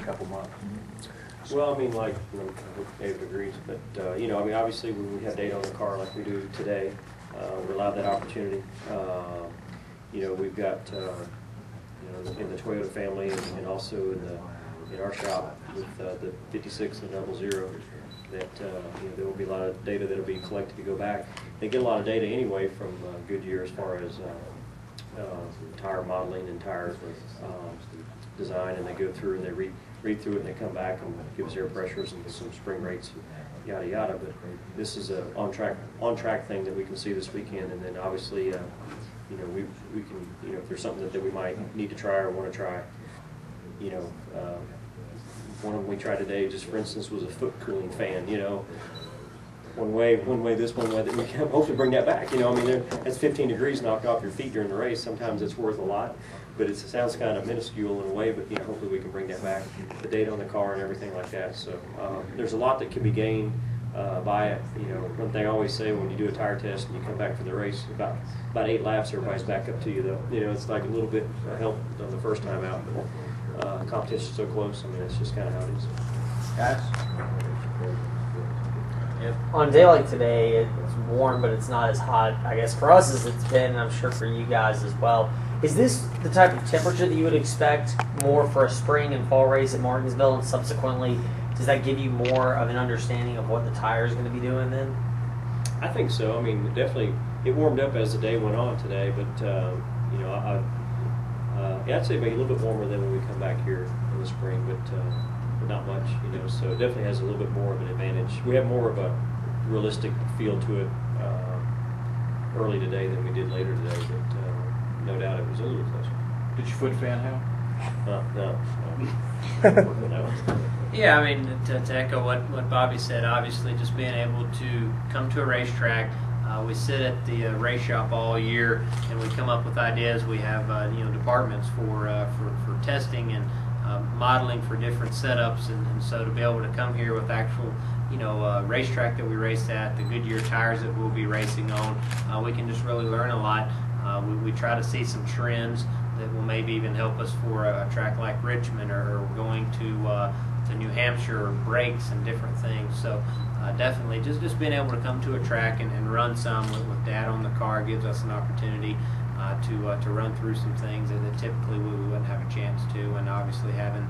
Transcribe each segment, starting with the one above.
couple months. Well, I mean, like, I hope David agrees, but, I mean, obviously when we have data on the car like we do today, we're allowed that opportunity. We've got, in the Toyota family and also in our shop with the 56 and 00, that there will be a lot of data that will be collected to go back. They get a lot of data anyway from Goodyear as far as tire modeling and tire design, and they go through and they read through it and they come back and give us air pressures and some spring rates and yada yada. But this is a on track thing that we can see this weekend, and then obviously we can if there's something that we might need to try or want to try. One of them we tried today, just for instance, was a foot cooling fan. One way this, one way that. We can hopefully bring that back. I mean, that's 15 degrees knocked off your feet during the race. Sometimes it's worth a lot, but it sounds kind of minuscule in a way. But hopefully we can bring that back, the data on the car and everything like that. So there's a lot that can be gained by it. One thing I always say, when you do a tire test and you come back for the race, about 8 laps, everybody's back up to you though. It's like a little bit of help on the first time out, but competition's so close. I mean, it's just kind of how it is. Guys? Yep. On a day like today, it's warm, but it's not as hot, I guess, for us as it's been, and I'm sure for you guys as well. Is this the type of temperature that you would expect more for a spring and fall race at Martinsville, and subsequently, does that give you more of an understanding of what the tire is going to be doing then? I think so. I mean, definitely, it warmed up as the day went on today, but, I'd say maybe a little bit warmer than when we come back here in the spring, but not much, so it definitely has a little bit more of an advantage. We have more of a realistic feel to it early today than we did later today, but no doubt it was a little closer. Did your foot fan help? No. Yeah, I mean, to echo what Bobby said, obviously just being able to come to a racetrack. We sit at the race shop all year, and we come up with ideas. We have departments for testing and modeling for different setups, and so to be able to come here with actual racetrack that we raced at, the Goodyear tires that we'll be racing on, we can just really learn a lot. We try to see some trends that will maybe even help us for a track like Richmond, or going to New Hampshire, or brakes and different things. So definitely just being able to come to a track and run some with Dad on the car gives us an opportunity to run through some things that typically we wouldn't have a chance to, and obviously having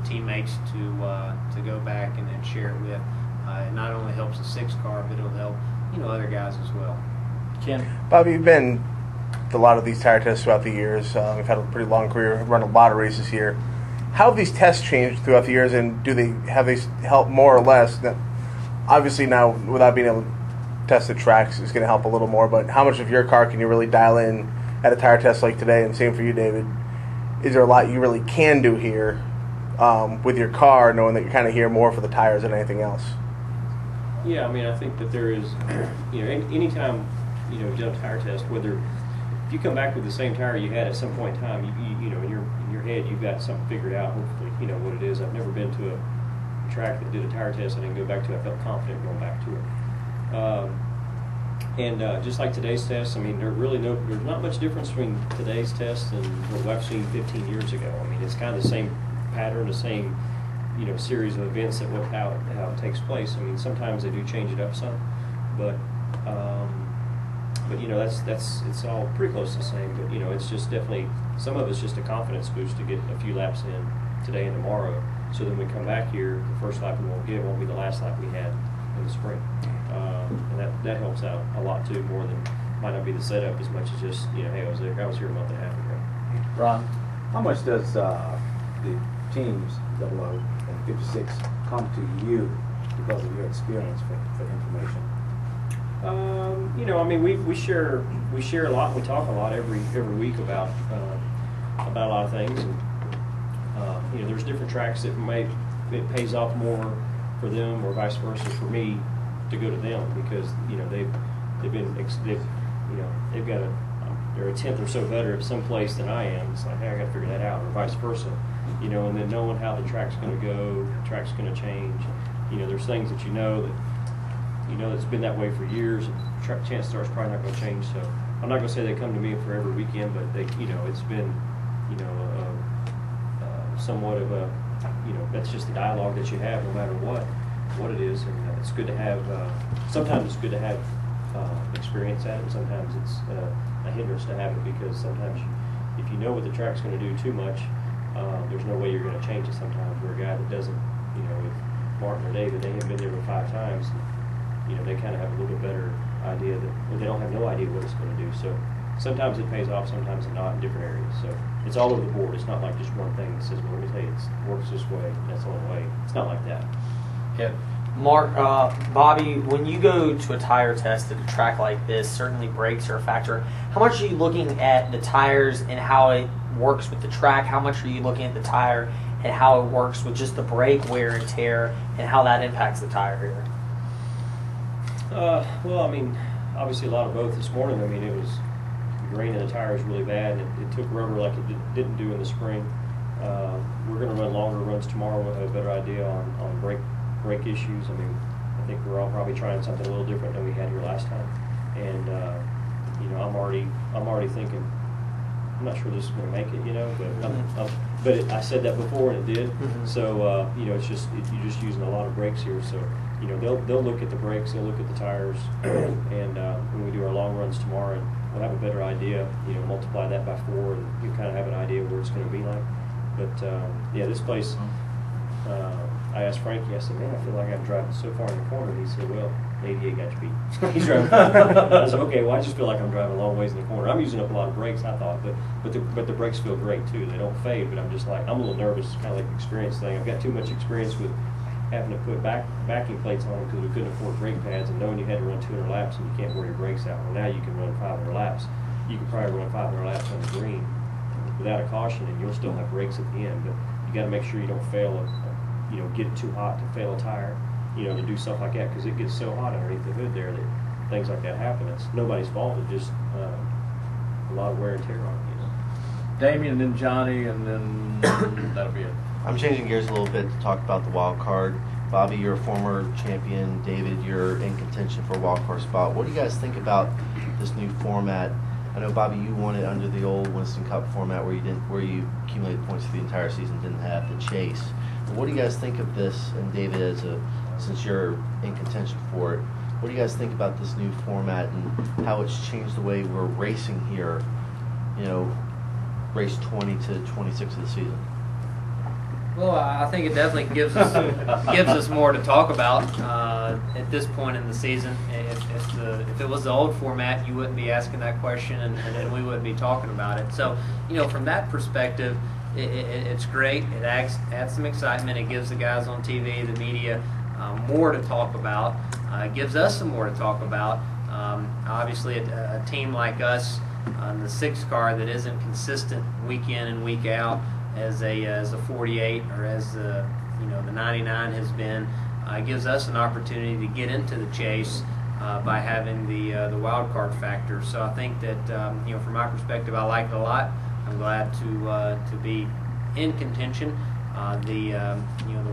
teammates to go back and share it with, it not only helps the 6 car, but it'll help other guys as well. Ken? Bobby, you've been to a lot of these tire tests throughout the years. We've had a pretty long career, run a lot of races here. How have these tests changed throughout the years, and have they helped more or less? Obviously now, without being able to test the tracks, is going to help a little more, but how much of your car can you really dial in at a tire test like today? And same for you, David. Is there a lot you really can do here with your car, knowing that you're kind of here more for the tires than anything else? Yeah, I mean, I think that there is, anytime, you've done a tire test, whether if you come back with the same tire you had at some point in time, in your head, you've got something figured out, hopefully, what it is. I've never been to a track that did a tire test and then go back to it. I felt confident going back to it. Just like today's test, I mean, there's not much difference between today's test and what I've seen 15 years ago. I mean, it's kind of the same pattern, the same, series of events that how it takes place. I mean, sometimes they do change it up some, but it's all pretty close to the same. But it's just definitely, some of it's just a confidence boost to get a few laps in today and tomorrow. So then we come back here, the first lap we won't get won't be the last lap we had in the spring. And that helps out a lot too, more than, might not be the setup as much as just, hey, I was here a month and a half ago. Ron, how much does the teams, 00 and 56, come to you because of your experience for information? I mean, we share a lot. We talk a lot every week about a lot of things. And, there's different tracks that it pays off more for them, or vice versa for me to go to them, because they're a tenth or so better at some place than I am. It's like, hey, I got to figure that out, or vice versa. And then knowing how the track's going to go, the track's going to change. There's things that that's been that way for years. And chances are it's probably not going to change. So I'm not going to say they come to me for every weekend, but it's been somewhat of a that's just the dialogue that you have, no matter what it is. And it's good to have. Sometimes it's good to have experience at it. Sometimes it's a hindrance to have it, because sometimes if you know what the track's going to do too much, there's no way you're going to change it. Sometimes where a guy that doesn't, if Martin or David, they have been there 5 times. They kind of have a little bit better idea that they don't have no idea what it's going to do. So sometimes it pays off, sometimes it not in different areas. So it's all over the board. It's not like just one thing that says, well, hey, it works this way, that's the only way. It's not like that. Yeah. Mark, Bobby, when you go to a tire test at a track like this, certainly brakes are a factor. How much are you looking at the tires and how it works with the track? How much are you looking at the tire and how it works with just the brake wear and tear and how that impacts the tire here? Well, obviously a lot of both this morning. It was the grain in the tire was really bad, and it took rubber like it didn't do in the spring. We're going to run longer runs tomorrow. We'll have a better idea on brake issues. I think we're all probably trying something a little different than we had here last time. And I'm already thinking, I'm not sure this is going to make it, but I said that before and it did. Mm-hmm. So it's just you're just using a lot of brakes here. So they'll look at the brakes, they'll look at the tires, and when we do our long runs tomorrow, and we'll have a better idea. Multiply that by 4, and you kind of have an idea of where it's going to be like. But this place. I asked Frankie, I said, man, I feel like I'm driving so far in the corner. And he said, well, 88 got you beat. He's driving. I said, okay, well, I just feel like I'm driving a long ways in the corner. I'm using up a lot of brakes, I thought, but the brakes feel great too. They don't fade, but I'm just like, I'm a little nervous, kind of like an experience thing. I've got too much experience with having to put backing plates on because we couldn't afford brake pads, and knowing you had to run 200 laps and you can't wear your brakes out. Well, now you can run 500 laps. You can probably run 500 laps on the green without a caution, and you'll still have brakes at the end, but you got to make sure you don't fail get it too hot to fail a tire, to do stuff like that, because it gets so hot underneath the hood there that things like that happen. It's nobody's fault. It's just a lot of wear and tear on it. Damien, and then Johnny, and then that'll be it. I'm changing gears a little bit to talk about the wild card. Bobby, you're a former champion. David, you're in contention for a wild card spot. What do you guys think about this new format? I know, Bobby, you won it under the old Winston Cup format where you accumulated points for the entire season, didn't have the chase. But what do you guys think of this? And David, since you're in contention for it, what do you guys think about this new format and how it's changed the way we're racing here? Race 20 to 26 of the season. Well, I think it definitely gives us more to talk about at this point in the season. If it was the old format, you wouldn't be asking that question, and we wouldn't be talking about it. So, from that perspective, it's great. It adds some excitement. It gives the guys on TV, the media, more to talk about. It gives us some more to talk about. Obviously, a team like us, the 6 car that isn't consistent week in and week out as a 48 or as the 99 has been, gives us an opportunity to get into the chase by having the wild card factor. So I think that from my perspective, I like it a lot. I'm glad to be in contention. The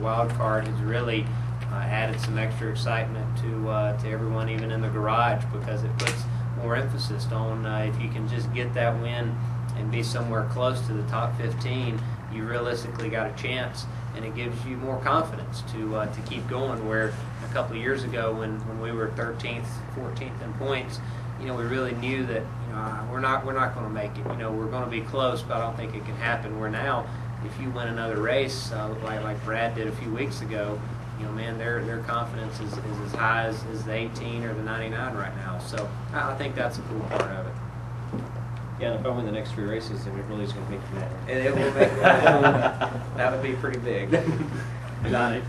wild card has really added some extra excitement to everyone, even in the garage, because it puts more emphasis on if you can just get that win and be somewhere close to the top 15, you realistically got a chance, and it gives you more confidence to keep going. Where a couple of years ago, when we were 13th, 14th in points, we really knew that we're not going to make it. We're going to be close, but I don't think it can happen. Where now, if you win another race like Brad did a few weeks ago, man, their confidence is as high as the 18 or the 99 right now. So I think that's a cool part of it. Yeah, and if I win the next 3 races, then it really is going to make it matter. And it will make that would be pretty big. Johnny.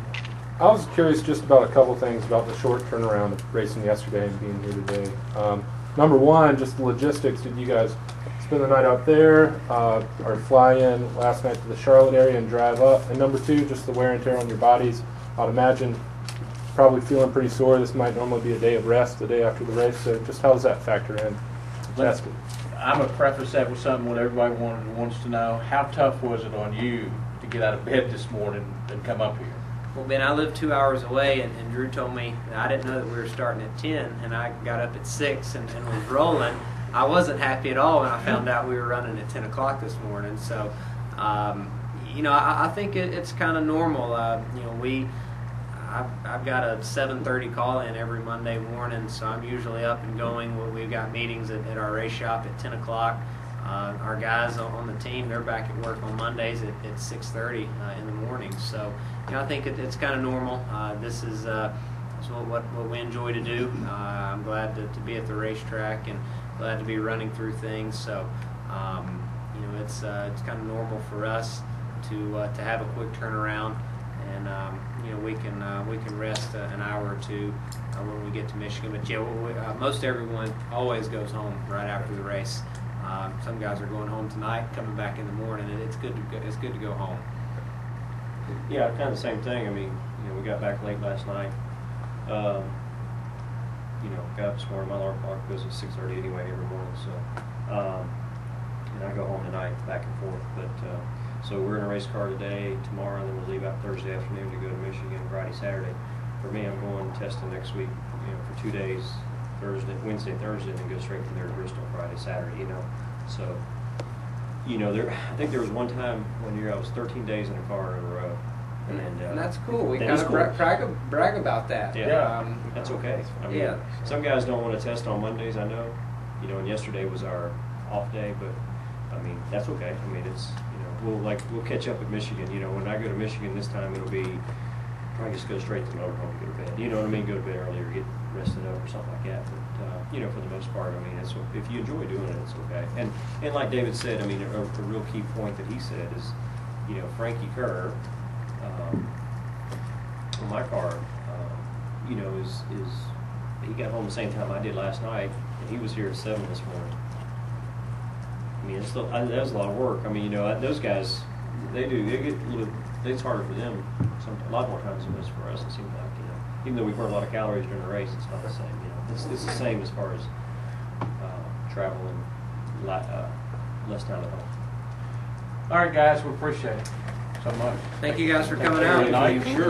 I was curious just about a couple things about the short turnaround of racing yesterday and being here today. Number one, just the logistics. Did you guys spend the night out there or fly in last night to the Charlotte area and drive up? And number two, just the wear and tear on your bodies. I'd imagine probably feeling pretty sore. This might normally be a day of rest the day after the race. So just how does that factor in? I'm going to preface that with something what everybody wants to know. How tough was it on you to get out of bed this morning and come up here? Well, Ben, I live 2 hours away, and Drew told me that I didn't know that we were starting at 10, and I got up at 6 and was rolling. I wasn't happy at all when I found out we were running at 10 o'clock this morning. So, You know, I think it's kind of normal. You know, I've got a 7:30 call in every Monday morning, so I'm usually up and going. We've got meetings at our race shop at 10 o'clock. Our guys on the team, they're back at work on Mondays at 6:30 in the morning. So, you know, I think it's kind of normal. This is what we enjoy to do. I'm glad to be at the racetrack and glad to be running through things. So, you know, it's kind of normal for us to have a quick turnaround, and you know, we can rest an hour or two when we get to Michigan. But yeah, most everyone always goes home right after the race. Some guys are going home tonight, coming back in the morning, and it's good to go home. Yeah, kind of the same thing. I mean, you know, we got back late last night. You know, got up this morning. My alarm clock goes at 6:30 anyway every morning. So, and I go home tonight, back and forth. But so we're in a race car today, tomorrow, and then we'll leave out Thursday afternoon to go to Michigan Friday, Saturday. For me, I'm going testing next week. You know, for 2 days, Wednesday, Thursday, and then go straight from there to Bristol Friday, Saturday. You know, so you know, I think there was one time one year I was 13 days in a car in a row. And that's cool. We that kind is of cool. brag about that. Yeah, that's okay. I mean, yeah. Some guys don't want to test on Mondays, I know. You know, and yesterday was our off day, but I mean, that's okay. I mean, it's, you know, we'll catch up at Michigan. You know, when I go to Michigan this time, it'll be probably just go straight to the motorhome to go to bed. You know what I mean? Go to bed early or get rested up or something like that. But you know, for the most part, I mean, if you enjoy doing it, it's okay. And like David said, I mean, a real key point that he said is, you know, Frankie Kerr. On my car, you know, is he got home the same time I did last night, and he was here at 7 this morning. I mean, that was a lot of work. I mean, you know, those guys, they get a little. It's harder for them a lot more times than it is for us. It seems like, you know, even though we burn a lot of calories during the race, it's not the same. You know, it's the same as far as travel and less time at home. All right, guys, we appreciate it so much. Thank you guys for coming out. Sure.